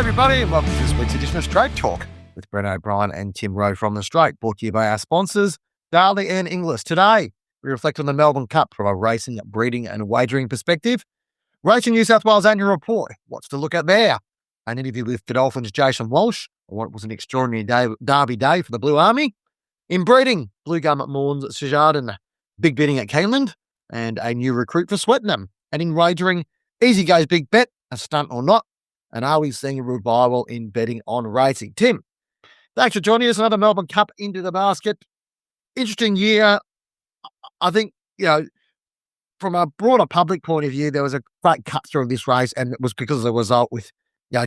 everybody, and welcome to this week's edition of Straight Talk with Bren O'Brien and Tim Rowe from The Straight, brought to you by our sponsors, Darley and Inglis. Today, we reflect on the Melbourne Cup from a racing, breeding and wagering perspective. Racing New South Wales annual report, what's to look at there? An interview with Godolphin's Jason Walsh on what was an extraordinary derby day for the Blue Army. In breeding, Blue Gum at Morns, Sejardan, big bidding at Keeneland, and a new recruit for Swettenham. And in wagering, easy goes big bet, a stunt or not. And are we seeing a revival in betting on racing? Tim, thanks for joining us. Another Melbourne Cup into the basket. Interesting year. I think, from a broader public point of view, there was a great cut through of this race, and it was because of the result with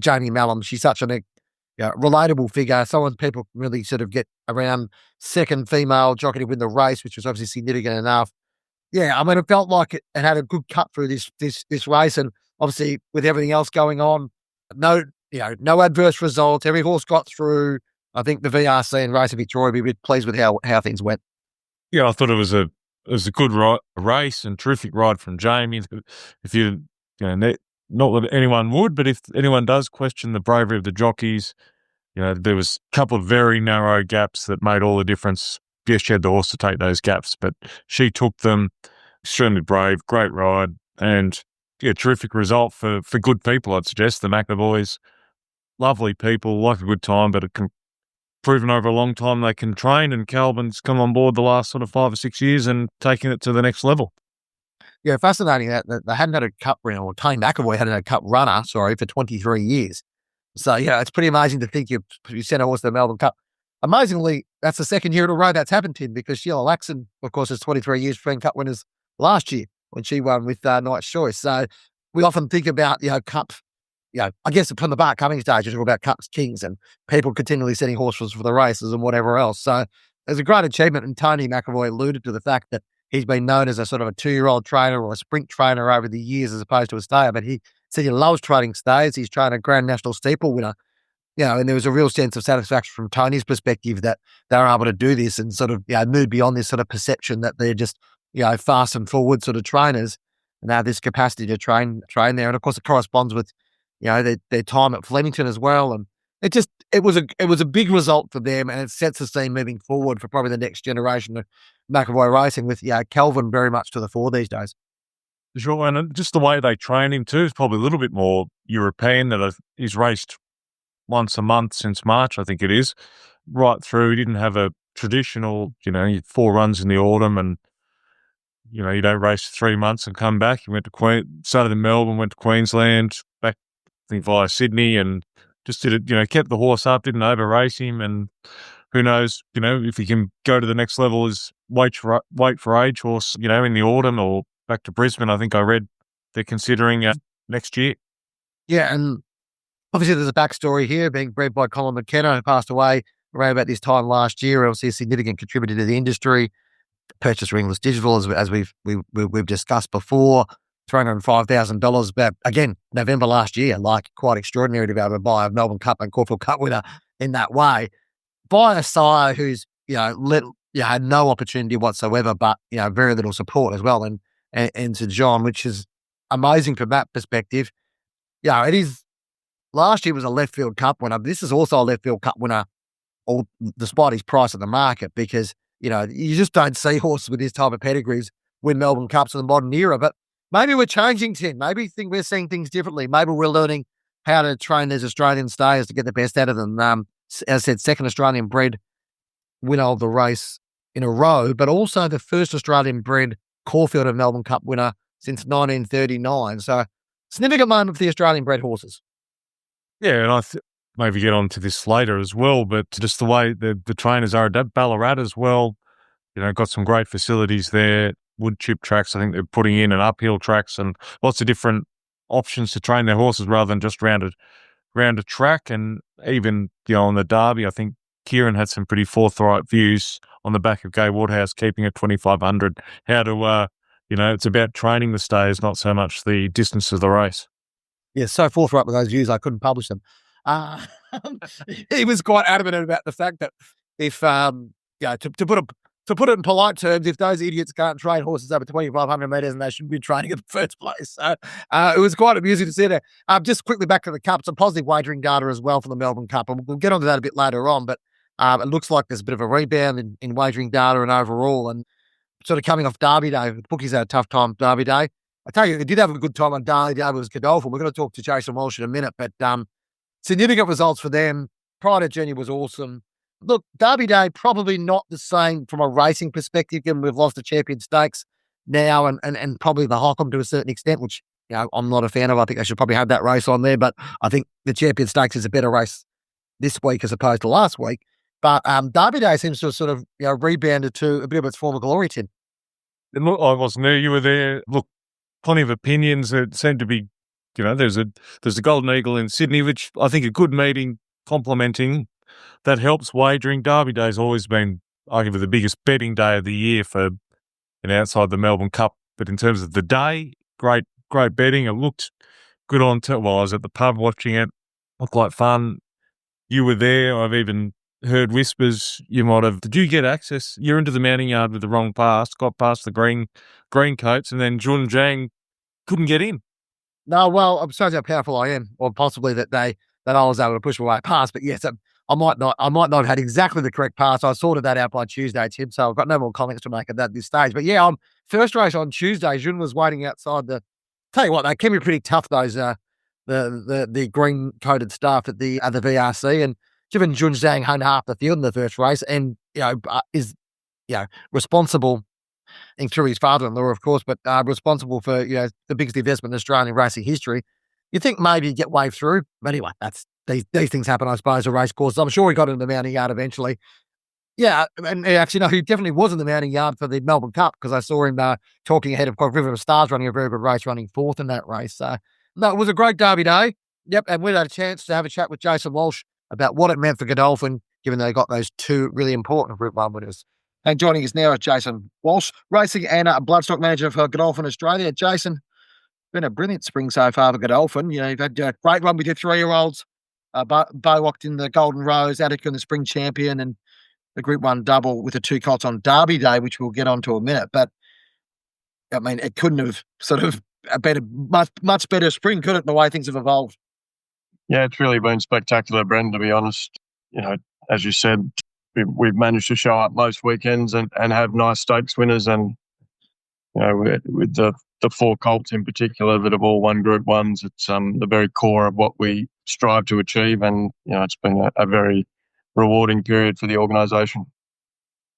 Jamie Melham. She's such a relatable figure. Someone people really sort of get around, second female jockey to win the race, which was obviously significant enough. Yeah, I mean, it felt like it had a good cut through this race, and obviously with everything else going on, no adverse results. Every horse got through. I think the VRC and Race of Victoria would be pleased with how things went. Yeah, I thought it was a good race and terrific ride from Jamie. If not that anyone would, but if anyone does question the bravery of the jockeys, there was a couple of very narrow gaps that made all the difference. Yes, she had the horse to take those gaps, but she took them. Extremely brave, great ride, and terrific result for good people, I'd suggest. The McEvoys, lovely people, like a good time, but proven over a long time they can train, and Calvin's come on board the last sort of 5 or 6 years and taking it to the next level. Yeah, fascinating that they hadn't had a cup runner, or Tony McEvoy hadn't had a cup runner, for 23 years. So, it's pretty amazing to think you sent a horse to the Melbourne Cup. Amazingly, that's the second year in a row that's happened to him, because Sheila Laxon, of course, is 23 years between cup winners last year when she won with Knight's Choice. So we often think about, cup, I guess from the Bart Cummings days, you talk about cups kings and people continually setting horses for the races and whatever else. So there's a great achievement, and Tony McEvoy alluded to the fact that he's been known as a sort of a 2-year-old trainer or a sprint trainer over the years as opposed to a stayer, but he said he loves training stayers. He's trained a Grand National Steeple winner, and there was a real sense of satisfaction from Tony's perspective that they were able to do this and sort of, move beyond this sort of perception that they're just, fast and forward sort of trainers, and have this capacity to train there. And of course, it corresponds with, their time at Flemington as well. And it was a big result for them, and it sets the scene moving forward for probably the next generation of McEvoy racing, with Calvin very much to the fore these days. Sure, and just the way they train him too is probably a little bit more European. That he's raced once a month since March, I think it is, right through. He didn't have a traditional, 4 runs in the autumn, and you don't race 3 months and come back. He went to started in Melbourne, went to Queensland, back I think via Sydney, and just did it. Kept the horse up, didn't over race him, and who knows, if he can go to the next level is wait for age horse, in the autumn or back to Brisbane. I think I read they're considering next year. Yeah, and obviously there's a backstory here, being bred by Colin McKenna, who passed away around about this time last year. Obviously a significant contributor to the industry. Purchased for Inglis Digital, as we've discussed before, $305,000. But again, November last year, quite extraordinary to be able to buy a Melbourne Cup and Caulfield Cup winner in that way. Buy a sire who's had no opportunity whatsoever, but very little support as well, and Sir John, which is amazing from that perspective. It is. Last year was a left field cup winner. This is also a left field cup winner, despite his price at the market, because you just don't see horses with this type of pedigrees win Melbourne Cups in the modern era. But maybe we're changing, Tim. Maybe we're seeing things differently. Maybe we're learning how to train these Australian stayers to get the best out of them. As I said, second Australian bred winner of the race in a row, but also the first Australian bred Caulfield and Melbourne Cup winner since 1939. So significant moment for the Australian bred horses. Yeah, and I maybe get onto this later as well, but just the way the trainers are at Ballarat as well, got some great facilities there, wood chip tracks. I think they're putting in an uphill tracks and lots of different options to train their horses rather than just round a track. And even, on the Derby, I think Kieran had some pretty forthright views on the back of Gay Woodhouse, keeping it 2,500, how to, it's about training the stays, not so much the distance of the race. Yeah, so forthright with those views, I couldn't publish them. He was quite adamant about the fact that if, to put to put it in polite terms, if those idiots can't train horses over 2,500 metres, and they shouldn't be training in the first place. So it was quite amusing to see there. Just quickly back to the Cup, some positive wagering data as well for the Melbourne Cup, and we'll get onto that a bit later on, but it looks like there's a bit of a rebound in wagering data and overall, and sort of coming off Derby Day. The bookies had a tough time Derby Day. I tell you, they did have a good time on Darley Day. It was Godolphin. We're going to talk to Jason Walsh in a minute, but significant results for them. Pride Journey was awesome. Look, Derby Day, probably not the same from a racing perspective, given we've lost the Champion Stakes now and probably the Hock'em to a certain extent, which I'm not a fan of. I think they should probably have that race on there, but I think the Champion Stakes is a better race this week as opposed to last week. But Derby Day seems to have sort of rebounded to a bit of its former glory, Tim. Look, I wasn't there. You were there. Look, plenty of opinions. It seemed to be, there's a Golden Eagle in Sydney, which I think a good meeting, complementing. That helps wagering. Derby Day's always been arguably the biggest betting day of the year for outside the Melbourne Cup. But in terms of the day, great betting. It looked good on while I was at the pub watching it. Looked like fun. You were there. I've even heard whispers you might have. Did you get access? You're into the mounting yard with the wrong pass, got past the green coats, and then Jun Zhang couldn't get in. No, well, I'm sorry how powerful I am, or possibly that I was able to push my way past. But yes, I might not have had exactly the correct pass. I sorted that out by Tuesday, Tim, so I've got no more comments to make at that at this stage. But yeah, first race on Tuesday, Jun was waiting outside the. Tell you what, they can be pretty tough. Those the green coated staff at the VRC, and given Jun Zhang hung half the field in the first race, and is responsible. And through his father-in-law, of course, but responsible for the biggest investment in Australian racing history. You think maybe you get waved through, but anyway, that's these things happen, I suppose, at race courses. I'm sure he got into the mounting yard eventually. Yeah, and actually, no, he definitely was in the mounting yard for the Melbourne Cup because I saw him talking ahead of River of Stars running a very good race, running fourth in that race. So, no, it was a great Derby Day. Yep, and we had a chance to have a chat with Jason Walsh about what it meant for Godolphin, given they got those two really important Group 1 winners. And joining us now is Jason Walsh, racing and bloodstock manager for Godolphin Australia. Jason, been a brilliant spring so far for Godolphin. You've had a great run with your 3-year-olds. Bowocked in the Golden Rose, Attica in the Spring Champion, and the Group 1 double with the 2 colts on Derby Day, which we'll get onto in a minute. But, I mean, it couldn't have sort of been a much better spring, could it, the way things have evolved? Yeah, it's really been spectacular, Bren, to be honest. As you said, we've managed to show up most weekends and have nice stakes winners. And, with the 4 colts in particular that have all won Group 1s, it's the very core of what we strive to achieve. And, it's been a very rewarding period for the organisation.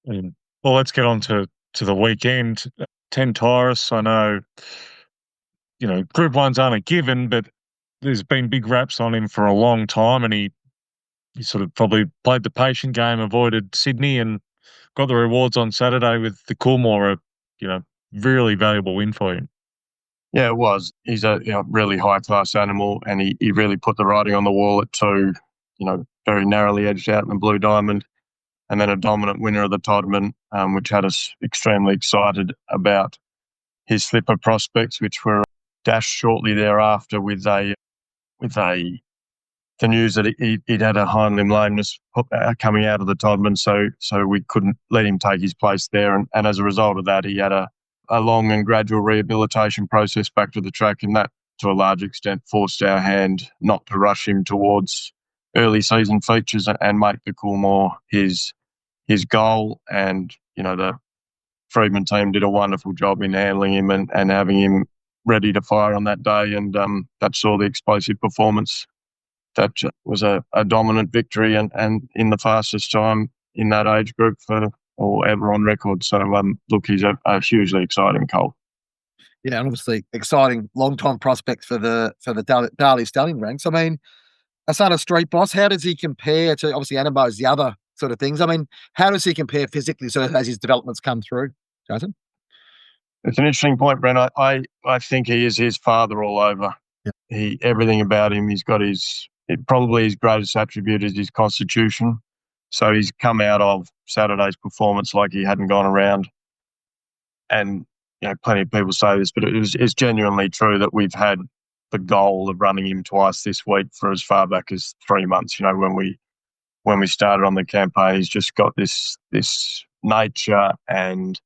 Well, let's get on to the weekend. 10 Tyrus, I know, Group 1s aren't a given, but there's been big raps on him for a long time, and he sort of probably played the patient game, avoided Sydney, and got the rewards on Saturday with the Coolmore, really valuable win for him. Yeah, it was. He's a really high-class animal, and he really put the writing on the wall at 2, very narrowly edged out in the Blue Diamond, and then a dominant winner of the Todman, which had us extremely excited about his slipper prospects, which were dashed shortly thereafter with the news that he'd had a hind limb lameness coming out of the Todman, so we couldn't let him take his place there, and as a result of that, he had a long and gradual rehabilitation process back to the track, and that, to a large extent, forced our hand not to rush him towards early season features and make the Coolmore his goal. And, the Freedman team did a wonderful job in handling him and having him ready to fire on that day. And that saw the explosive performance. That was a dominant victory and in the fastest time in that age group or ever on record. So, look, he's a hugely exciting colt. Yeah, and obviously exciting long-time prospect for the Darley stallion ranks. I mean, aside of Street Boss, how does he compare to, obviously, Anamo's the other sort of things? I mean, how does he compare physically sort of as his developments come through, Jason? It's an interesting point, Bren. I think he is his father all over. Yeah. Everything about him, he's got probably his greatest attribute is his constitution. So he's come out of Saturday's performance like he hadn't gone around. And, plenty of people say this, but it's genuinely true that we've had the goal of running him twice this week for as far back as 3 months. When we started on the campaign, he's just got this nature and,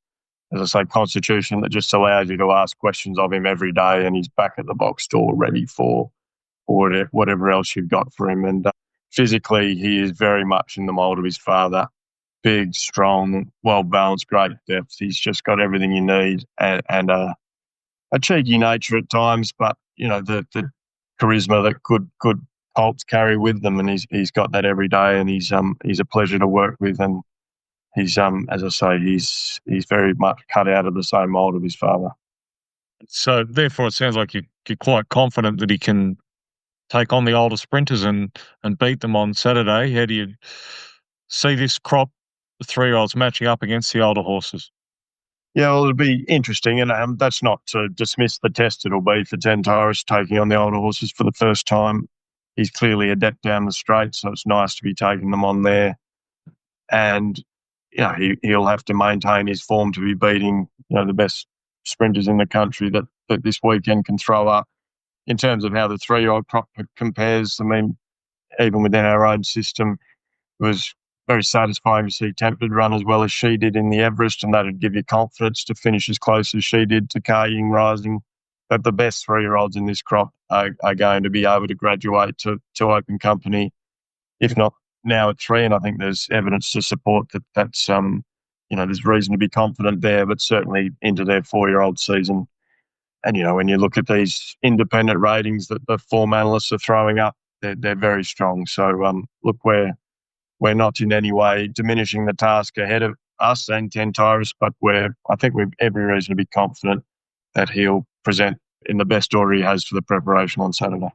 as I say, constitution that just allows you to ask questions of him every day, and he's back at the box door ready for whatever else you've got for him. And physically, he is very much in the mould of his father. Big, strong, well-balanced, great depth. He's just got everything you need, and a cheeky nature at times, but, the charisma that good colts carry with them, and he's got that every day, and he's a pleasure to work with, and he's as I say, he's very much cut out of the same mould of his father. So therefore, it sounds like you're quite confident that he can take on the older sprinters and beat them on Saturday. How do you see this crop, the 3-year-olds, matching up against the older horses? Yeah, well, it'll be interesting, and that's not to dismiss the test it'll be for Tentaris taking on the older horses for the first time. He's clearly adept down the straight, so it's nice to be taking them on there. And, he'll have to maintain his form to be beating, the best sprinters in the country that this weekend can throw up. In terms of how the 3-year-old crop compares, I mean, even within our own system, it was very satisfying to see Tempted run as well as she did in the Everest, and that would give you confidence to finish as close as she did to Ying Rising. But the best 3-year-olds in this crop are going to be able to graduate to open company, if not now at 3. And I think there's evidence to support that's there's reason to be confident there, but certainly into their 4-year-old season. And, when you look at these independent ratings that the form analysts are throwing up, they're very strong. So, look, we're not in any way diminishing the task ahead of us and Tentaris, but I think we've every reason to be confident that he'll present in the best order he has for the preparation on Saturday.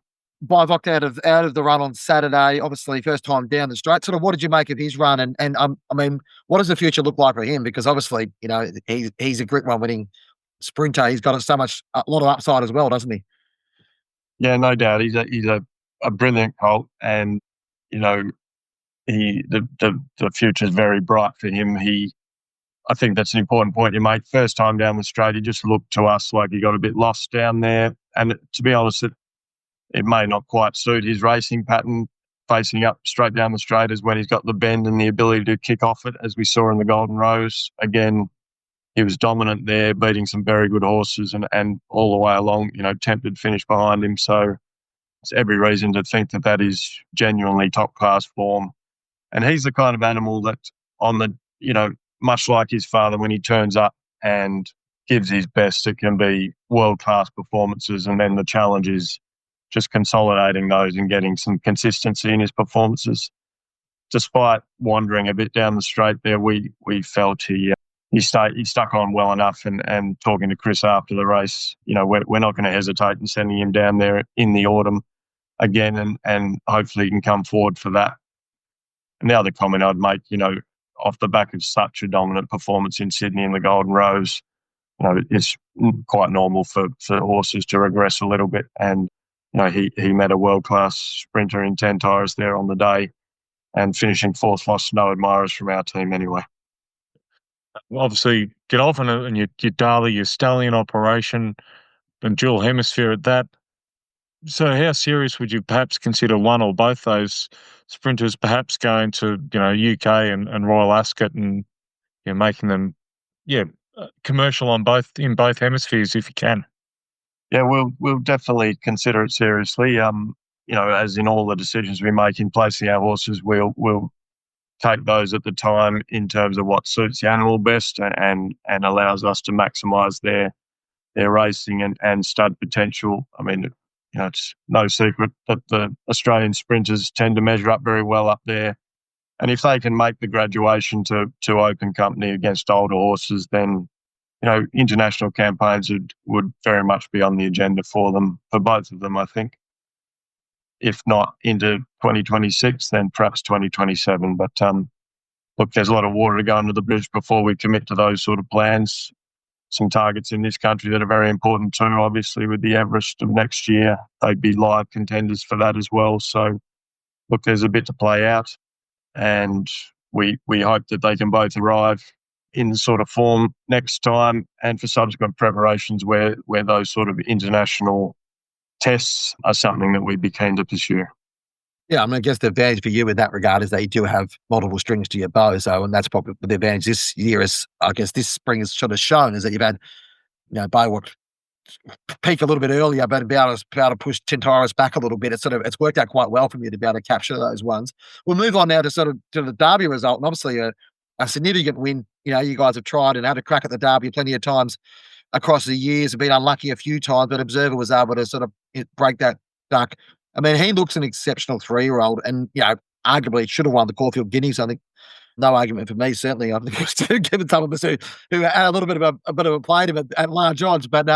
Bivock out of the run on Saturday, obviously first time down the straight. Sort of, what did you make of his run? And I mean, what does the future look like for him? Because obviously, he's a Group 1 winning sprinter. He's got a lot of upside as well, doesn't he? Yeah, no doubt. He's a brilliant colt, and the future is very bright for him. I think that's an important point you make. First time down the straight, he just looked to us like he got a bit lost down there. And to be honest, it may not quite suit his racing pattern. Facing up straight down the straight is when he's got the bend and the ability to kick off it, as we saw in the Golden Rose. Again, he was dominant there, beating some very good horses, and all the way along, Tempted finished behind him. So it's every reason to think that is genuinely top-class form. And he's the kind of animal that much like his father, when he turns up and gives his best, it can be world-class performances. And then the challenge is just consolidating those and getting some consistency in his performances. Despite wandering a bit down the straight there, we felt he stuck on well enough. And talking to Chris after the race, we're not going to hesitate in sending him down there in the autumn again, and hopefully he can come forward for that. And the other comment I'd make, off the back of such a dominant performance in Sydney in the Golden Rose, it's quite normal for horses to regress a little bit. And, he met a world-class sprinter in Tentaris there on the day, and finishing fourth lost no admirers from our team anyway. Obviously, Godolphin and your Darley, your stallion operation, and dual hemisphere at that. So how serious would you perhaps consider one or both those sprinters perhaps going to, UK and Royal Ascot and making them, commercial in both hemispheres if you can? Yeah, we'll definitely consider it seriously. As in all the decisions we make in placing our horses, we'll take those at the time in terms of what suits the animal best and allows us to maximise their racing and stud potential. I mean, it's no secret that the Australian sprinters tend to measure up very well up there. And if they can make the graduation to open company against older horses, then, international campaigns would very much be on the agenda for both of them, I think. If not into 2026, then perhaps 2027. But look, there's a lot of water to go under the bridge before we commit to those sort of plans. Some targets in this country that are very important too, obviously, with the Everest of next year. They'd be live contenders for that as well. So, look, there's a bit to play out, and we hope that they can both arrive in sort of form next time, and for subsequent preparations where those sort of international tests are something that we'd be keen to pursue. Yeah, I mean, I guess the advantage for you in that regard is that you do have multiple strings to your bow. So, and that's probably the advantage this year is, I guess this spring has sort of shown is that you've had, bow peak a little bit earlier, but be able to push Tentaris back a little bit. It's worked out quite well for you to be able to capture those ones. We'll move on now to sort of to the Derby result, and obviously a significant win. You guys have tried and had a crack at the Derby plenty of times across the years, have been unlucky a few times, but Observer was able to sort of break that duck. I mean, he looks an exceptional 3-year-old, and arguably should have won the Caulfield Guineas. I think no argument for me. Certainly, I think it was given some of us who had a little bit of a play to him at large odds, but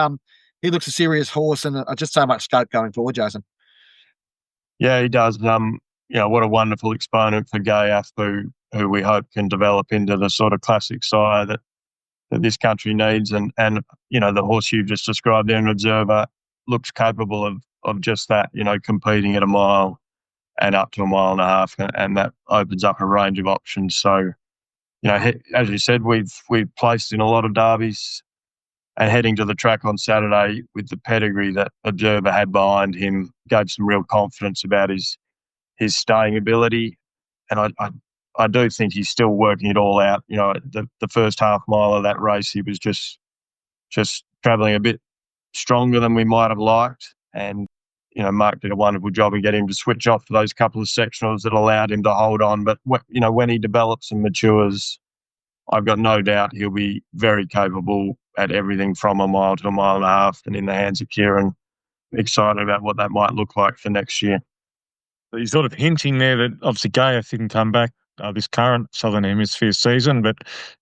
he looks a serious horse, and just so much scope going forward, Jason. Yeah, he does. What a wonderful exponent for Gayaf, who we hope can develop into the sort of classic sire that this country needs. And the horse you just described there, an Observer, looks capable of just that, competing at a mile and up to a mile and a half, and that opens up a range of options. So, as you said, we've placed in a lot of derbies, and heading to the track on Saturday with the pedigree that Observer had behind him gave some real confidence about his staying ability. And I do think he's still working it all out. The first half mile of that race, he was just travelling a bit stronger than we might have liked. And, Mark did a wonderful job in getting him to switch off for those couple of sectionals that allowed him to hold on. But, when he develops and matures, I've got no doubt he'll be very capable at everything from a mile to a mile and a half, and in the hands of Kieran. Excited about what that might look like for next year. He's sort of hinting there that obviously Gayaf didn't come back this current Southern Hemisphere season, but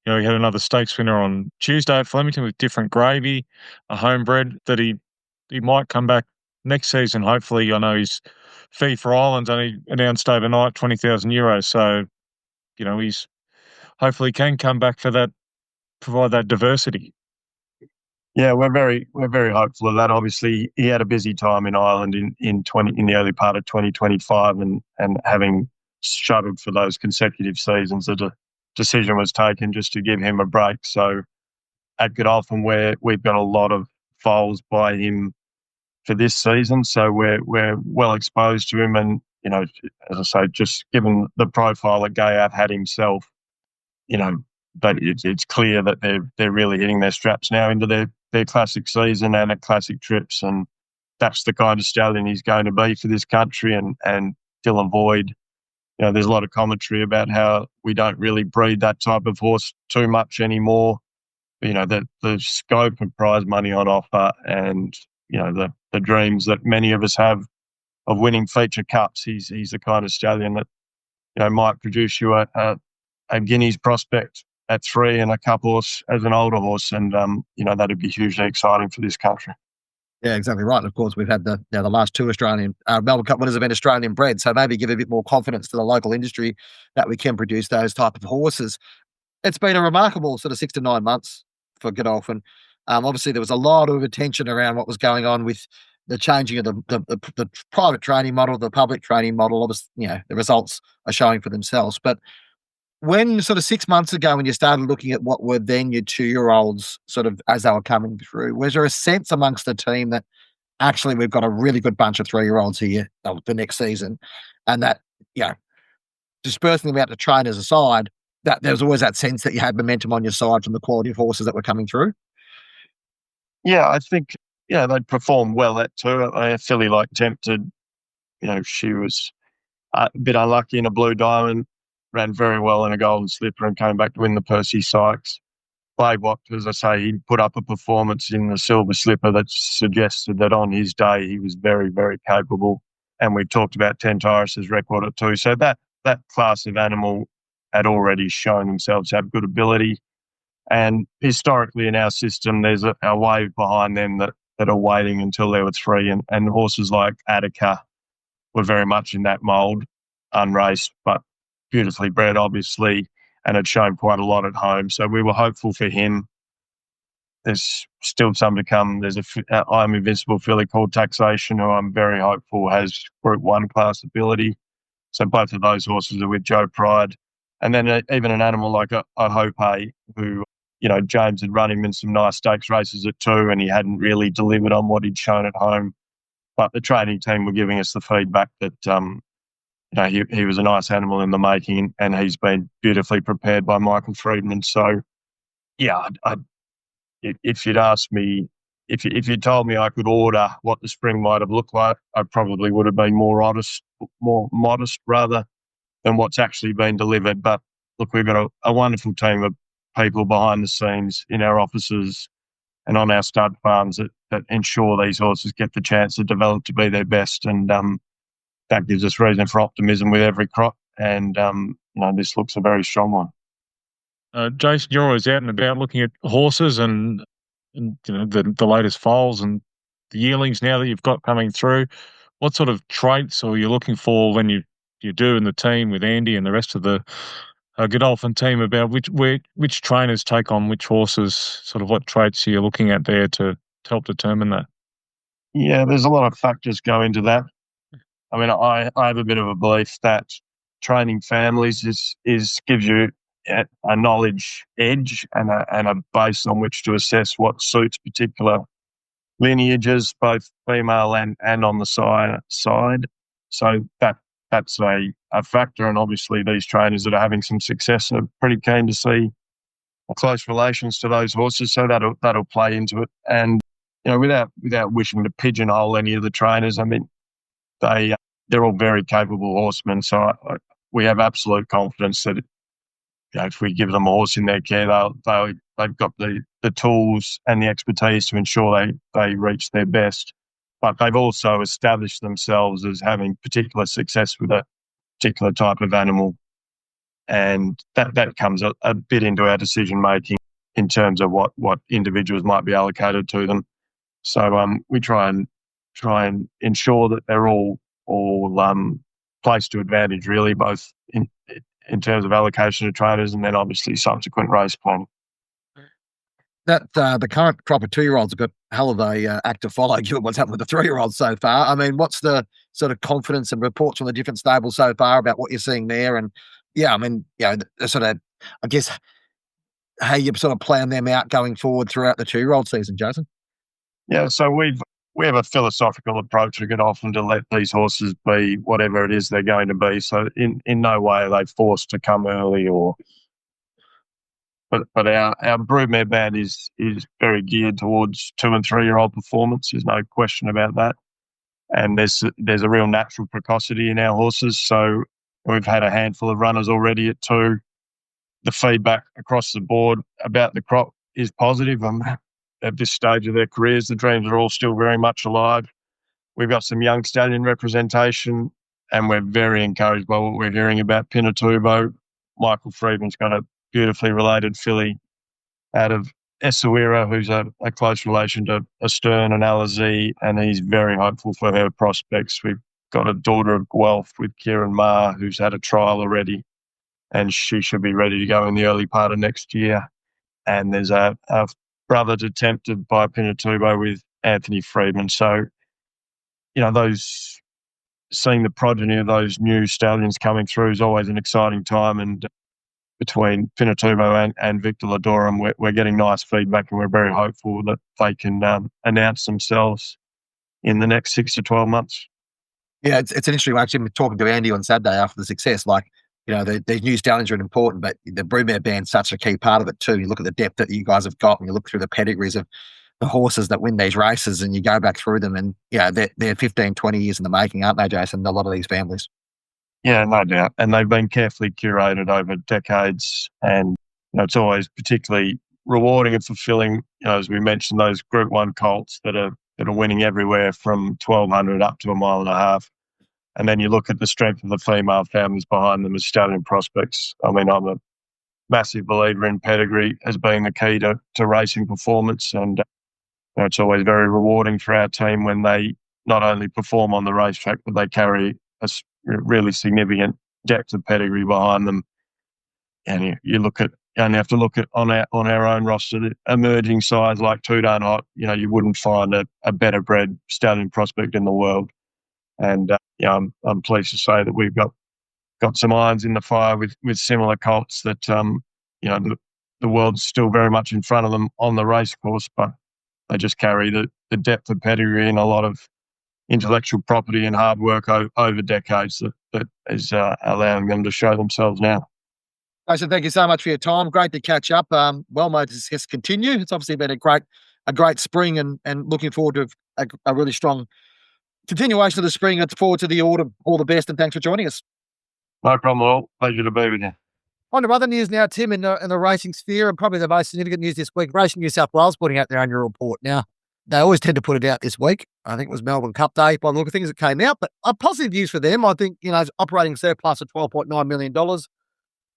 he had another stakes winner on Tuesday at Flemington with Different Gravy, a homebred that he might come back next season. Hopefully, I know his fee for Ireland's only announced overnight, €20,000. So, he's hopefully can come back for that, provide that diversity. Yeah, we're very hopeful of that. Obviously, he had a busy time in Ireland in the early part of 2025, and having shuttled for those consecutive seasons, the decision was taken just to give him a break. So at Godolphin, where we've got a lot of foals by him for this season, so we're well exposed to him, and as I say, just given the profile that Gayaf had himself, but it's clear that they're really hitting their straps now into their classic season and at classic trips, and that's the kind of stallion he's going to be for this country. And Dylan Boyd, there's a lot of commentary about how we don't really breed that type of horse too much anymore. The scope of prize money on offer, and the dreams that many of us have of winning feature cups. He's the kind of stallion that might produce you a Guineas prospect at 3 and a cup horse as an older horse, and that'd be hugely exciting for this country. Yeah, exactly right. And of course, we've had the last 2 Australian Melbourne Cup winners have been Australian bred, so maybe give a bit more confidence to the local industry that we can produce those type of horses. It's been a remarkable sort of 6 to 9 months for Godolphin. Obviously, there was a lot of attention around what was going on with the changing of the private training model, the public training model. Obviously, the results are showing for themselves, but when sort of 6 months ago, when you started looking at what were then your 2-year-olds sort of as they were coming through, was there a sense amongst the team that actually we've got a really good bunch of 3-year-olds here the next season, and that, dispersing them out to trainers aside, that there was always that sense that you had momentum on your side from the quality of horses that were coming through? Yeah, I think, they'd performed well at 2. A filly like Tempted, she was a bit unlucky in a Blue Diamond, ran very well in a Golden Slipper and came back to win the Percy Sykes. Playbox, as I say, he put up a performance in the Silver Slipper that suggested that on his day he was very, very capable. And we talked about Tentaris' record at 2. So that class of animal had already shown themselves to have good ability. And historically in our system, there's a wave behind them that are waiting until they were 3. And horses like Attica were very much in that mould, unraced, but beautifully bred, obviously, and had shown quite a lot at home. So we were hopeful for him. There's still some to come. There's I'm Invincible filly called Taxation, who I'm very hopeful has Group 1 class ability. So both of those horses are with Joe Pride. And then even an animal like a Hope, who, James had run him in some nice stakes races at 2, and he hadn't really delivered on what he'd shown at home. But the training team were giving us the feedback that he was a nice animal in the making, and he's been beautifully prepared by Michael Friedman. So, yeah, if you'd asked me, if you told me I could order what the spring might have looked like, I probably would have been more modest rather than what's actually been delivered. But look, we've got a wonderful team of people behind the scenes in our offices and on our stud farms that ensure these horses get the chance to develop to be their best. And that gives us reason for optimism with every crop. And, this looks a very strong one. Jason, you're always out and about looking at horses and the latest foals and the yearlings now that you've got coming through. What sort of traits are you looking for when you do in the team with Andy and the rest of the Godolphin team about which trainers take on which horses? Sort of what traits are you looking at there to help determine that? Yeah, there's a lot of factors go into that. I mean, I have a bit of a belief that training families gives you a knowledge edge and a base on which to assess what suits particular lineages, both female and on the side. So that's a factor. And obviously these trainers that are having some success are pretty keen to see close relations to those horses. So that'll play into it. And, without wishing to pigeonhole any of the trainers, I mean, they're all very capable horsemen. So we have absolute confidence that if we give them a horse in their care, they've got the tools and the expertise to ensure they reach their best. But they've also established themselves as having particular success with a particular type of animal. And that comes a bit into our decision making in terms of what individuals might be allocated to them. So we try and ensure that they're all placed to advantage, really, both in terms of allocation of trainers and then obviously subsequent race planning. That the current crop of 2-year-olds have got a hell of a act to follow, given what's happened with the 3-year-olds so far. I mean, what's the sort of confidence and reports from the different stables so far about what you're seeing there? And yeah, I mean, the sort of, I guess, how you sort of plan them out going forward throughout the 2-year-old season, Jason? Yeah, so we have a philosophical approach to Godolphin to let these horses be whatever it is they're going to be. So in no way are they forced to come early but our broodmare band is very geared towards 2 and 3-year-old performance. There's no question about that. And there's a real natural precocity in our horses. So we've had a handful of runners already at 2. The feedback across the board about the crop is positive. At this stage of their careers, the dreams are all still very much alive. We've got some young stallion representation, and we're very encouraged by what we're hearing about Pinatubo. Michael Friedman's got a beautifully related filly out of Essaouira, who's a close relation to Astern and Alizé, and he's very hopeful for her prospects. We've got a daughter of Guelph with Kieran Maher, who's had a trial already, and she should be ready to go in the early part of next year. And there's a brother attempted by Pinatubo with Anthony Friedman. So, seeing the progeny of those new stallions coming through is always an exciting time. And between Pinatubo and Victor Ladorum, we're getting nice feedback, and we're very hopeful that they can announce themselves in the next 6 to 12 months. Yeah, it's an interesting one. Actually, talking to Andy on Saturday after the success, these new stallions are important, but the broodmare band's such a key part of it too. You look at the depth that you guys have got, and you look through the pedigrees of the horses that win these races, and you go back through them, and they're 15, 20 years in the making, aren't they, Jason? A lot of these families. Yeah, no doubt. And they've been carefully curated over decades. And it's always particularly rewarding and fulfilling, as we mentioned, those Group 1 colts that are winning everywhere from 1,200 up to 1.5 miles. And then you look at the strength of the female families behind them as stallion prospects. I mean, I'm a massive believer in pedigree as being the key to racing performance. And it's always very rewarding for our team when they not only perform on the racetrack, but they carry a really significant depth of pedigree behind them. And you only have to look at on our own roster, the emerging sides like Sejardan Hot. You wouldn't find a better bred stallion prospect in the world. And I'm pleased to say that we've got some irons in the fire with similar colts that the world's still very much in front of them on the race course, but they just carry the depth of pedigree and a lot of intellectual property and hard work over decades that is allowing them to show themselves now. Jason, thank you so much for your time. Great to catch up. Well, may the success continue. It's obviously been a great spring, and looking forward to a really strong continuation of the spring. Look forward to the autumn. All the best, and thanks for joining us. No problem at all. Pleasure to be with you. On to other news now, Tim, in the racing sphere, and probably the most significant news this week. Racing New South Wales putting out their annual report. Now, they always tend to put it out this week. I think it was Melbourne Cup Day by the look of things that came out, but a positive news for them. I think, operating surplus of $12.9 million.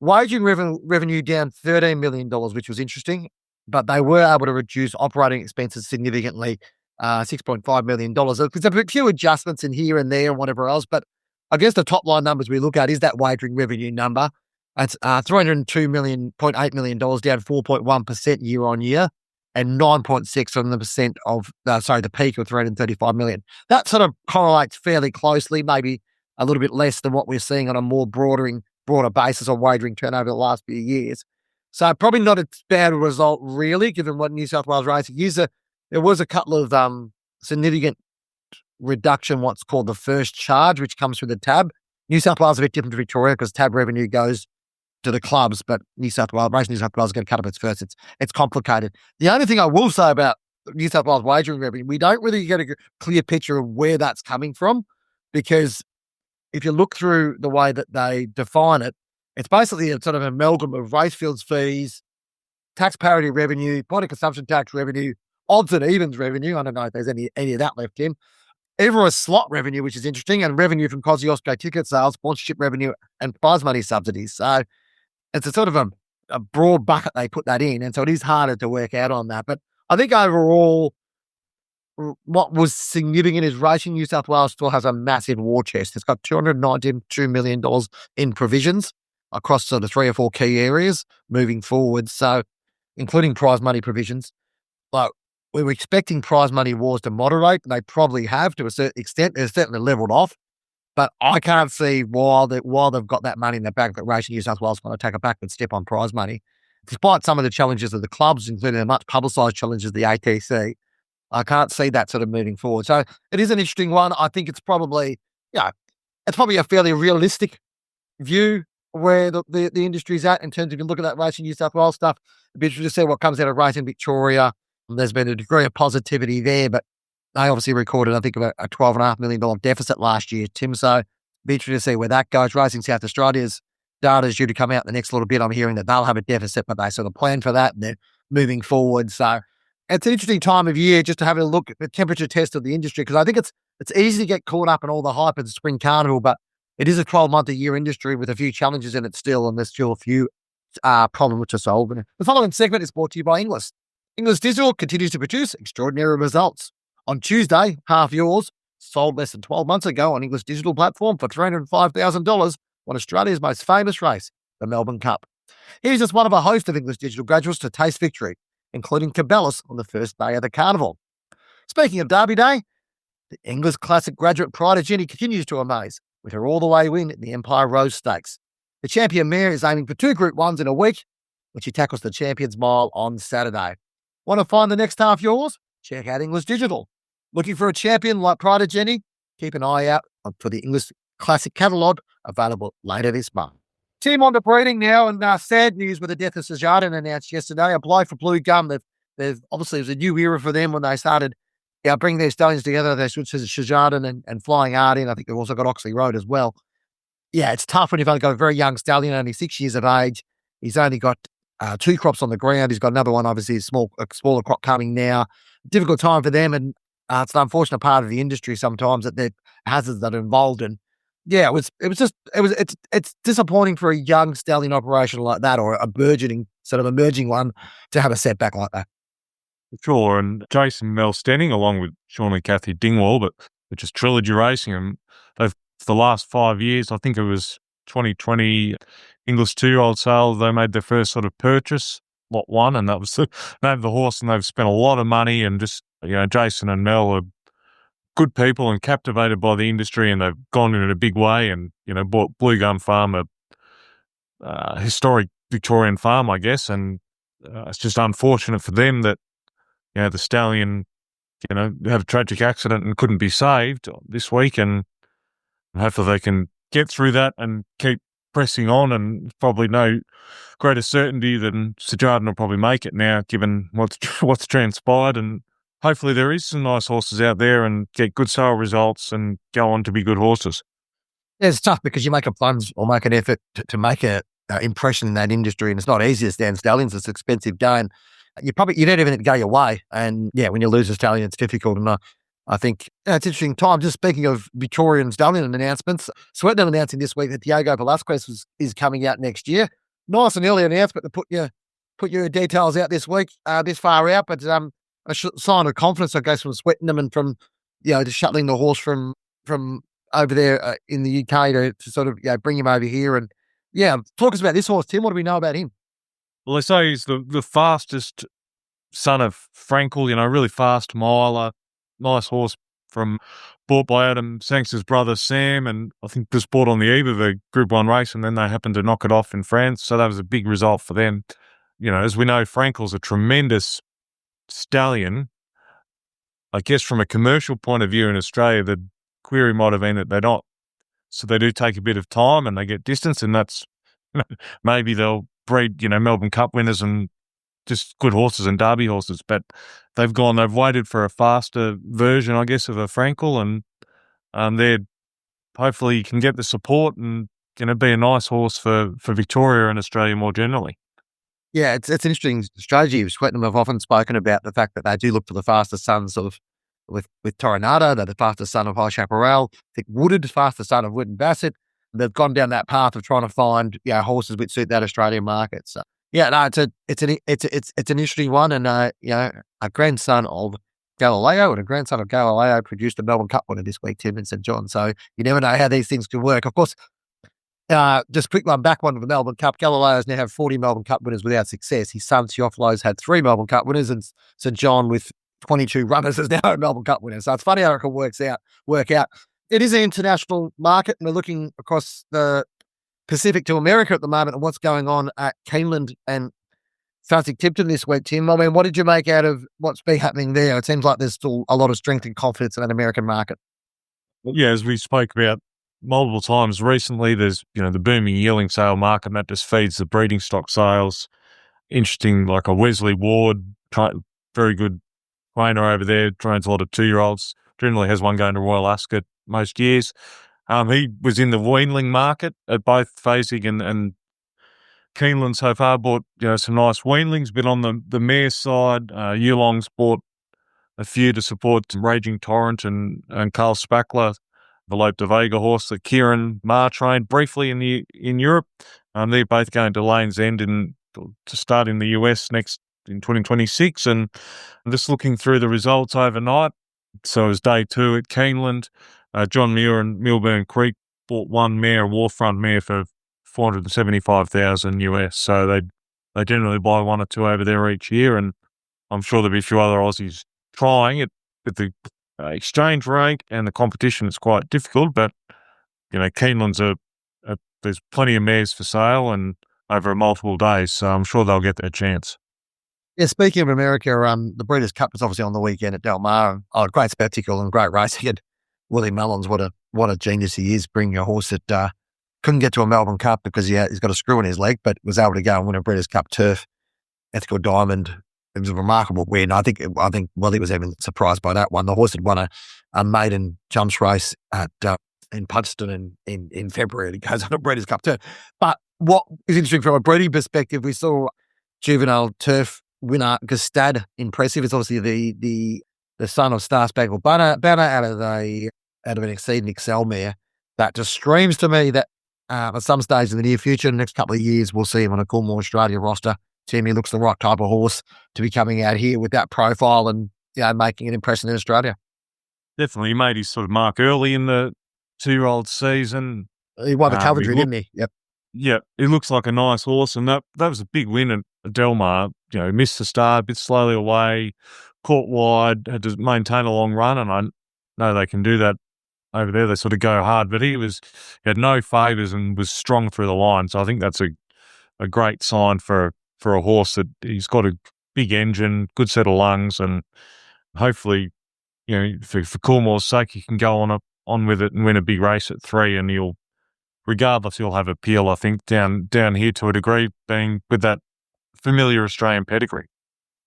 Wagering revenue down $13 million, which was interesting, but they were able to reduce operating expenses significantly, $6.5 million. There's a few adjustments in here and there and whatever else, but I guess the top line numbers we look at is that wagering revenue number. That's $302.8 million, down 4.1% year on year, and 9.6% on the peak of $335 million. That sort of correlates fairly closely, maybe a little bit less than what we're seeing on a more broader basis on wagering turnover the last few years. So probably not a bad result, really, given what New South Wales Racing is. There was a couple of significant reduction, what's called the first charge, which comes through the tab. New South Wales is a bit different to Victoria because tab revenue goes to the clubs, but Racing New South Wales is going to cut up its first. It's complicated. The only thing I will say about New South Wales wagering revenue, we don't really get a clear picture of where that's coming from, because if you look through the way that they define it, it's basically a sort of amalgam of racefields fees, tax parity revenue, body consumption tax revenue, odds and evens revenue. I don't know if there's any of that left in. Everest slot revenue, which is interesting, and revenue from Kosciuszko ticket sales, sponsorship revenue, and prize money subsidies. So it's a sort of a broad bucket they put that in, and so it is harder to work out on that. But I think overall, what was significant is Racing New South Wales still has a massive war chest. It's got $292 million in provisions across sort of 3 or 4 key areas moving forward. So, including prize money provisions. Like, we were expecting prize money wars to moderate, and they probably have to a certain extent. They're certainly leveled off, but I can't see while they've got that money in the bank that Racing New South Wales is going to take a backward step on prize money, despite some of the challenges of the clubs, including the much publicised challenges of the ATC. I can't see that sort of moving forward. So it is an interesting one. I think it's probably, it's probably a fairly realistic view where the industry's at in terms of, you look at that Racing New South Wales stuff. It'd be interesting to see what comes out of Racing Victoria. There's been a degree of positivity there, but they obviously recorded, I think, a $12.5 million deficit last year, Tim. So it'd be interesting to see where that goes. Racing South Australia's data is due to come out in the next little bit. I'm hearing that they'll have a deficit, but they sort of plan for that, and they're moving forward. So it's an interesting time of year just to have a look at the temperature test of the industry, because I think it's easy to get caught up in all the hype of the spring carnival, but it is a 12-month-a-year industry with a few challenges in it still, and there's still a few problems to solve. The following segment is brought to you by Inglis. Inglis Digital continues to produce extraordinary results. On Tuesday, Half Yours sold less than 12 months ago on Inglis Digital platform for $305,000 on Australia's most famous race, the Melbourne Cup. Here's just one of a host of Inglis Digital graduates to taste victory, including Cabela's on the first day of the carnival. Speaking of Derby Day, the Inglis Classic graduate Pride of Jenny continues to amaze with her all-the-way win in the Empire Rose Stakes. The champion mare is aiming for 2 Group 1s in a week when she tackles the Champions Mile on Saturday. Want to find the next Half Yours? Check out Inglis Digital. Looking for a champion like Pride of Jenny? Keep an eye out for the Inglis Classic catalogue, available later this month. Team on to breeding now, and sad news with the death of Sejardan announced yesterday. Apply for Blue Gum. They've obviously, it was a new era for them when they started bringing their stallions together. They switched to Sejardan and Flying Arden. I think they've also got Oxley Road as well. Yeah, it's tough when you've only got a very young stallion, only 6 years of age. He's only got 2 crops on the ground. He's got another one, obviously, a smaller crop coming now. Difficult time for them, and it's an unfortunate part of the industry sometimes that there are hazards that are involved in. Yeah, it's disappointing for a young stallion operation like that, or a burgeoning sort of emerging one, to have a setback like that. Sure, and Jason Melham, along with Sean and Kathy Dingwall, which is Trilogy Racing, and they've, for the last 5 years, I think it was 2020 Inglis 2-year-old sale, they made their first sort of purchase, lot 1, and that was the name of the horse, and they've spent a lot of money, and just, Jason and Mel are good people and captivated by the industry, and they've gone in a big way and, bought Blue Gum Farm, a historic Victorian farm, I guess, and it's just unfortunate for them that, the stallion had a tragic accident and couldn't be saved this week, and hopefully they can get through that and keep pressing on, and probably no greater certainty than Sejardan will probably make it now, given what's transpired. And hopefully there is some nice horses out there and get good sale results and go on to be good horses. Yeah, it's tough because you make a plunge or make an effort to make a impression in that industry, and it's not easy to stand stallions. It's an expensive game. You don't even go your way, and when you lose a stallion, it's difficult. And I think it's interesting time. Just speaking of Victorian stallion announcements, Sejardan announcing this week that Diego Velasquez is coming out next year. Nice and early announcement to put your details out this week, this far out, but a sign of confidence, I guess, from Sejardan and from just shuttling the horse from over there in the UK to sort of bring him over here. And talk us about this horse, Tim. What do we know about him? Well, they say he's the fastest son of Frankel, really fast miler, nice horse bought by Adam Sangster's brother Sam, and I think was bought on the eve of a Group 1 race, and then they happened to knock it off in France, so that was a big result for them. As we know, Frankel's a tremendous stallion. I guess from a commercial point of view in Australia, the query might have been that they're not. So they do take a bit of time and they get distance, and that's maybe they'll breed, Melbourne Cup winners and just good horses and Derby horses. But they've waited for a faster version, I guess, of a Frankel, and they're hopefully can get the support and be a nice horse for Victoria and Australia more generally. Yeah, it's an interesting strategy. Sejardan have often spoken about the fact that they do look for the fastest sons of with Toronado. They're the fastest son of High Chaparral. I think Wooded, fastest son of Wood and Bassett. They've gone down that path of trying to find horses which suit that Australian market. So it's an interesting one, and a grandson of Galileo and a grandson of Galileo produced a Melbourne Cup winner this week, Tim, in St John. So you never know how these things can work. Of course, just quick one back one of the Melbourne Cup. Galileo's now have 40 Melbourne Cup winners without success. His son Theophilo's had 3 Melbourne Cup winners, and St John with 22 runners is now a Melbourne Cup winner. So it's funny how it can work out. It is an international market, and we're looking across the Pacific to America at the moment and what's going on at Keeneland and Southwick Tipton this week, Tim. I mean, what did you make out of what's been happening there? It seems like there's still a lot of strength and confidence in that American market. Yeah, as we spoke about multiple times recently, there's, the booming yearling sale market, and that just feeds the breeding stock sales. Interesting, like a Wesley Ward, very good trainer over there, trains a lot of 2-year-olds, generally has one going to Royal Ascot most years. He was in the weanling market at both Phasing and Keeneland so far, bought some nice weanlings, but on the mare side, Yulong's bought a few to support Raging Torrent and Carl Spackler, the Lope de Vega horse that Kieran Maher trained briefly in Europe. They're both going to Lane's End to start in the US next in 2026, and I'm just looking through the results overnight. So it was day 2 at Keeneland. John Muir and Milburn Creek bought one mare, a Warfront mare, for $475,000 US. So they generally buy 1 or 2 over there each year, and I'm sure there'll be a few other Aussies trying it. With the exchange rate and the competition, it's quite difficult. But Keeneland's there's plenty of mares for sale and over multiple days, so I'm sure they'll get their chance. Yeah, speaking of America, the Breeders' Cup was obviously on the weekend at Del Mar. Great spectacle and great racing. And Willie Mullins, what a genius he is, bringing a horse that couldn't get to a Melbourne Cup because he's got a screw in his leg, but was able to go and win a Breeders' Cup turf, Ethical Diamond. It was a remarkable win. I think Willie was even surprised by that one. The horse had won a maiden jumps race in Pudston in February. It goes on a Breeders' Cup turf. But what is interesting from a breeding perspective, we saw juvenile turf winner Gustad impressive. It's obviously the son of Star Spangled Banner out of an Exceed and Excel mare. That just screams to me that at some stage in the near future, the next couple of years, we'll see him on a Coolmore Australia roster. Timmy looks the right type of horse to be coming out here with that profile and making an impression in Australia. Definitely, he made his sort of mark early in the 2-year-old season. He won the Coventry, didn't he? Yep. Yeah, he looks like a nice horse, and that was a big win at Del Mar. Missed the start, a bit slowly away, caught wide, had to maintain a long run, and I know they can do that over there. They sort of go hard, but he had no favours and was strong through the line. So I think that's a great sign for a horse that he's got a big engine, good set of lungs, and hopefully for Coolmore's sake, you can go on with it and win a big race at 3, and regardless, you'll have appeal, I think, down here to a degree, being with that familiar Australian pedigree.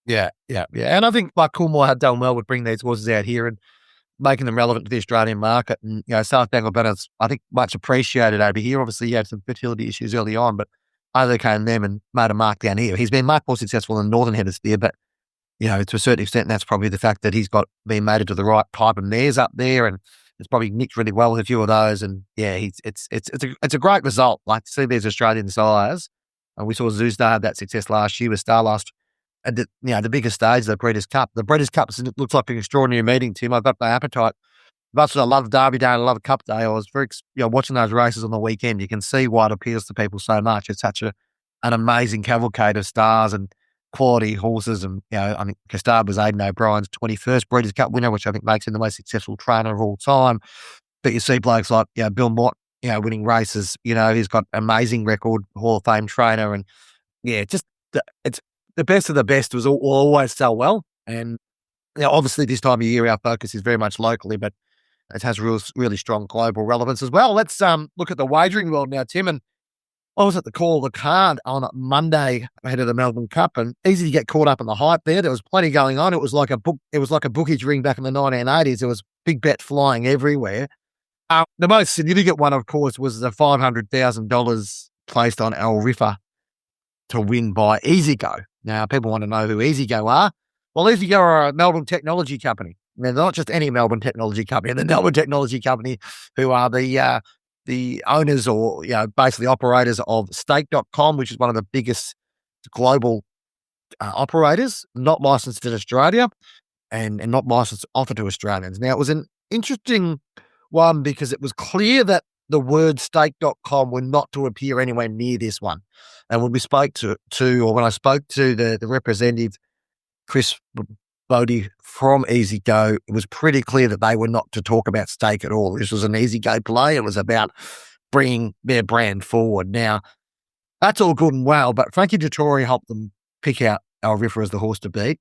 Yeah. And I think like Coolmore had done well with bringing these horses out here and making them relevant to the Australian market. And, South Bengal Banner's, I think, much appreciated over here. Obviously, he had some fertility issues early on, but overcame them and made a mark down here. He's been much more successful in the Northern Hemisphere, but, to a certain extent, that's probably the fact that he's been mated to the right type of mares up there, and it's probably nicked really well with a few of those. And yeah, it's a great result. Like to see these Australian sires, and we saw Zoostar have that success last year with Starlust at the biggest stage, the Breeders' Cup. The Breeders' Cup looks like an extraordinary meeting, Tim. I've got my appetite. Much as I love Derby Day and I love Cup Day, I was very, watching those races on the weekend. You can see why it appeals to people so much. It's such an amazing cavalcade of stars and quality horses. And, I think Castard was Aidan O'Brien's 21st Breeders' Cup winner, which I think makes him the most successful trainer of all time. But you see blokes like, Bill Mott, winning races. He's got amazing record, Hall of Fame trainer. And, it's the best of the best will always sell well. And, obviously this time of year, our focus is very much locally, but it has really strong global relevance as well. Let's look at the wagering world now, Tim. And I was at the call of the card on Monday ahead of the Melbourne Cup, and easy to get caught up in the hype there. There was plenty going on. It was like a bookage ring back in the 1980s. There was big bet flying everywhere. The most significant one, of course, was the $500,000 placed on Al Riffa to win by EasyGo. Now, people want to know who EasyGo are. Well, EasyGo are a Melbourne technology company. They're not just any Melbourne technology company. They're the Melbourne technology company who are the owners or, basically operators of stake.com, which is one of the biggest global operators, not licensed in Australia and not licensed to offer to Australians. Now, it was an interesting one because it was clear that the word stake.com were not to appear anywhere near this one. And when we spoke when I spoke to the representative, Chris Bodie from EasyGo, it was pretty clear that they were not to talk about stake at all. This was an EasyGo play. It was about bringing their brand forward. Now, that's all good and well, but Frankie Dettori helped them pick out Al Riffa as the horse to beat.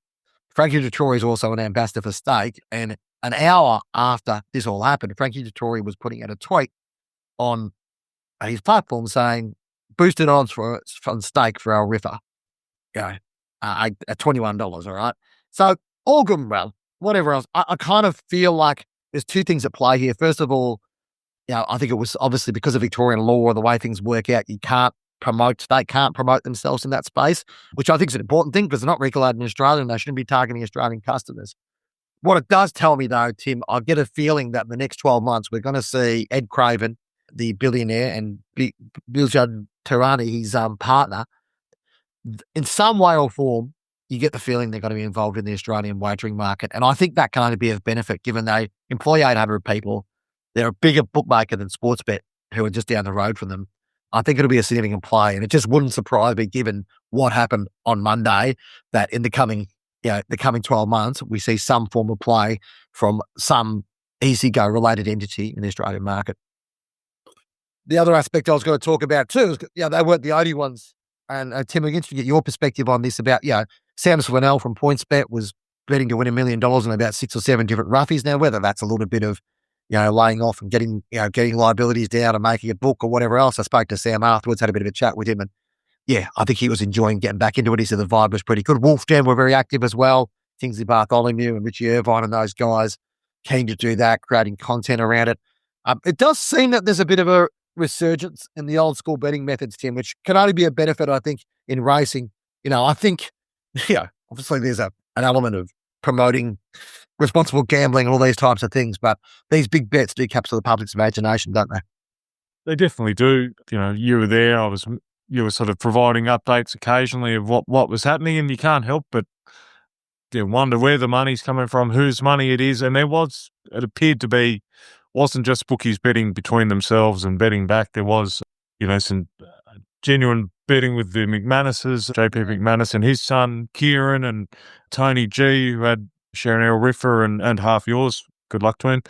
Frankie Dettori is also an ambassador for stake, and an hour after this all happened, Frankie Dettori was putting out a tweet on his platform saying, boosted odds from stake for Al Riffa, at $21, all right? So, all good and well, whatever else. I kind of feel like there's two things at play here. First of all, I think it was obviously because of Victorian law or the way things work out, they can't promote themselves in that space, which I think is an important thing because they're not regulated in Australia and they shouldn't be targeting Australian customers. What it does tell me though, Tim, I get a feeling that in the next 12 months, we're going to see Ed Craven, the billionaire, and Biljad Tarani, his partner, in some way or form, you get the feeling they're going to be involved in the Australian wagering market. And I think that can only be of benefit given they employ 800 people. They're a bigger bookmaker than Sportsbet, who are just down the road from them. I think it'll be a significant play. And it just wouldn't surprise me, given what happened on Monday, that in the coming 12 months, we see some form of play from some EasyGo related entity in the Australian market. The other aspect I was going to talk about too is, they weren't the only ones. And Tim, we're interested to get your perspective on this about, Sam Swannell from PointsBet was betting to win $1 million in about 6 or 7 different roughies. Now, whether that's a little bit of, laying off and getting liabilities down and making a book or whatever else. I spoke to Sam afterwards, had a bit of a chat with him, and I think he was enjoying getting back into it. He said the vibe was pretty good. Wolf Jam were very active as well. Kingsley Bartholomew and Richie Irvine and those guys keen to do that, creating content around it. It does seem that there's a bit of a resurgence in the old school betting methods, Tim, which can only be a benefit, I think, in racing. I think, obviously there's an element of promoting responsible gambling and all these types of things, but these big bets do capture the public's imagination, don't they? They definitely do. You were there. You were sort of providing updates occasionally of what was happening, and you can't help but wonder where the money's coming from, whose money it is. And it appeared to be, wasn't just bookies betting between themselves and betting back. There was, some genuine betting with the McManuses, JP McManus and his son, Kieran, and Tony G, who had Sharon Al Riffa and half yours. Good luck to him.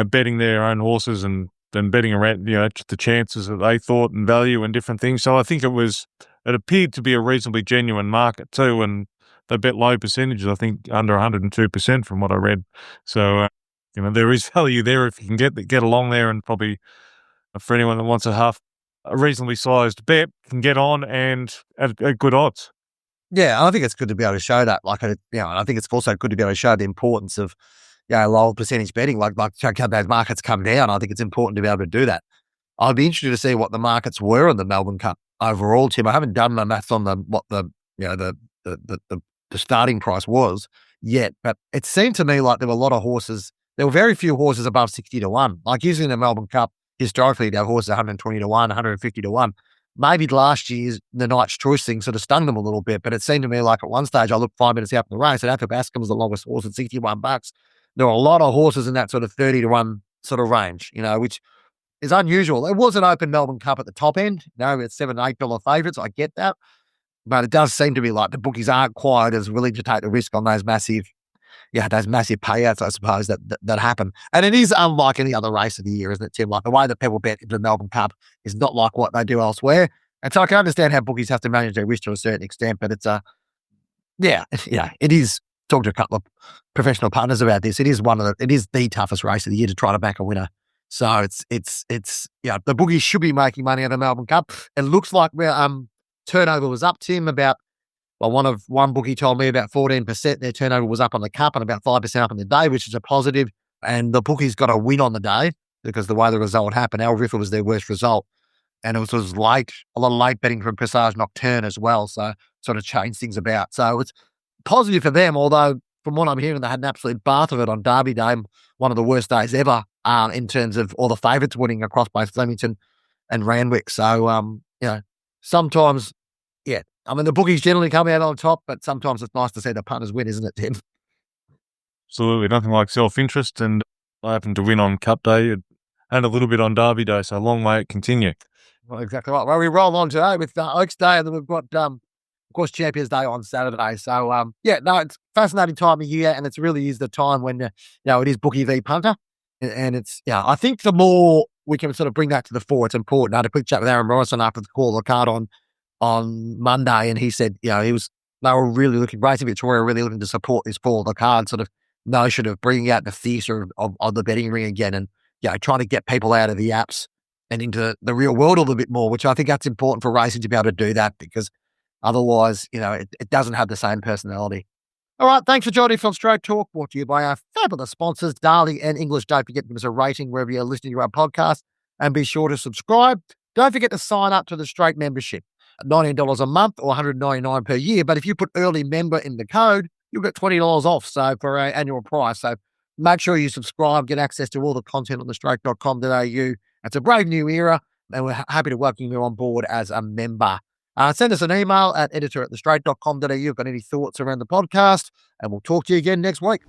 Betting their own horses and then betting around, the chances that they thought and value and different things. So I think it appeared to be a reasonably genuine market too. And they bet low percentages, I think under 102% from what I read. So, there is value there if you can get along there, and probably for anyone that wants a reasonably sized bet can get on and at good odds. Yeah, I think it's good to be able to show that. And I think it's also good to be able to show the importance of, low percentage betting. Like those markets come down, I think it's important to be able to do that. I'd be interested to see what the markets were in the Melbourne Cup overall, Tim. I haven't done my maths on what the starting price was yet, but it seemed to me like there were a lot of horses. There were very few horses above 60 to 1. Like usually in the Melbourne Cup, historically, there were horses 120 to 1, 150 to 1. Maybe last year's the Knight's Choice thing sort of stung them a little bit, but it seemed to me like at one stage I looked 5 minutes out in the race and Athabasca was the longest horse at $61. There were a lot of horses in that sort of 30 to 1 sort of range, which is unusual. It was an open Melbourne Cup at the top end. It's $7 and $8 favourites. I get that. But it does seem to be like the bookies aren't quite as willing to take the risk on those massive payouts, I suppose, that happen. And it is unlike any other race of the year, isn't it, Tim? Like the way that people bet into the Melbourne Cup is not like what they do elsewhere. And so I can understand how bookies have to manage their risk to a certain extent, but it's it is. Talked to a couple of professional partners about this. It is the toughest race of the year to try to back a winner. So it's the bookies should be making money at the Melbourne Cup. It looks like turnover was up, Tim, about, one bookie told me about 14%. Their turnover was up on the Cup and about 5% up on the day, which is a positive. And the bookies got a win on the day because the way the result happened, Al Riffa was their worst result. And it was late, a lot of late betting from Passage Nocturne as well. So sort of changed things about. So it's positive for them, although from what I'm hearing, they had an absolute bath of it on Derby Day, one of the worst days ever in terms of all the favourites winning across both Flemington and Randwick. So, sometimes, the bookies generally come out on top, but sometimes it's nice to see the punters win, isn't it, Tim? Absolutely. Nothing like self-interest, and I happened to win on Cup Day and a little bit on Derby Day, so long may it continue. Well, exactly right. Well, we roll on today with Oaks Day, and then we've got, of course, Champions Day on Saturday. So, it's a fascinating time of year, and it really is the time when, it is bookie v punter. And it's, I think the more we can sort of bring that to the fore, it's important. I had a quick chat with Aaron Morrison after the call of the card on Monday, and he said, they were really Racing Victoria really looking to support this fall of the card sort of notion of bringing out the theatre of the betting ring again, and trying to get people out of the apps and into the real world a little bit more, which I think that's important for racing to be able to do that, because otherwise, it doesn't have the same personality. All right, thanks for joining us on Straight Talk, brought to you by our fabulous sponsors, Darley and Inglis. Don't forget to give us a rating wherever you're listening to our podcast, and be sure to subscribe. Don't forget to sign up to the Straight membership, $19 a month or $199 per year. But if you put early member in the code, you'll get $20 off. So for our annual price. So make sure you subscribe, get access to all the content on thestraight.com.au. It's a brave new era, and we're happy to welcome you on board as a member. Send us an email at editor@thestraight.com.au if you've got any thoughts around the podcast, and we'll talk to you again next week.